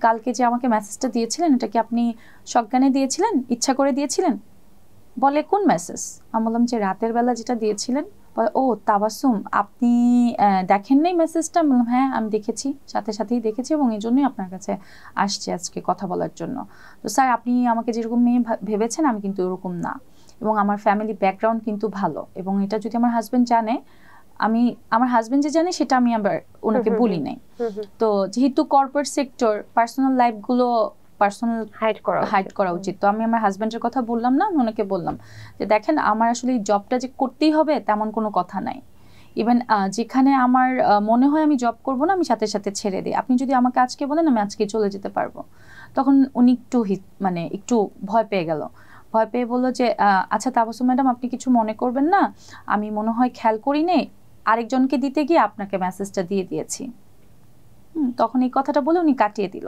কালকে যে আমাকে মেসেজটা দিয়েছিলেন এটা কি আপনি সজ্ঞানে দিয়েছিলেন, ইচ্ছা করে দিয়েছিলেন? বলে কোন মেসেজ? আমি বললাম যে রাতের বেলা যেটা দিয়েছিলেন। বলে ও তাবাসসুম, আপনি দেখেন নাই মেসেজটা? আমি বললাম হ্যাঁ আমি দেখেছি, সাথে সাথেই দেখেছি এবং এই জন্যই আপনার কাছে আসছি আজকে কথা বলার জন্য। তো স্যার আপনি আমাকে যেরকম মেয়ে ভেবেছেন আমি কিন্তু ওরকম না, এবং আমার ফ্যামিলি ব্যাকগ্রাউন্ড কিন্তু ভালো, এবং এটা যদি আমার হাজবেন্ড জানে, আমি আমার হাজবেন্ড যে জানে সেটা আমি আবার ওনাকে বলি নাই। তো যেহেতু কর্পোরেট সেক্টর, পার্সোনাল লাইফগুলো পার্সোনাল হাইড করা উচিত, তো আমি আমার হাজবেন্ডের কথা বললাম না, আমি ওনাকে বললাম যে দেখেন আমার আসলে এই জবটা যে করতেই হবে তেমন কোনো কথা নাই। ইভেন যেখানে আমার মনে হয় আমি জব করবো না, আমি সাথে সাথে ছেড়ে দিই, আপনি যদি আমাকে আজকে বলেন আমি আজকে চলে যেতে পারবো। তখন উনি একটু মানে একটু ভয় পেয়ে গেল, ভয় পেয়ে বললো যে আচ্ছা তাবাসসুম ম্যাডাম আপনি কিছু মনে করবেন না, আমি মনে হয় খেয়াল করি নেই, আরেকজনকে দিতে গিয়ে আপনাকে মেসেজটা দিয়ে দিয়েছি। তখন এই কথাটা বলে উনি কাটিয়ে দিল।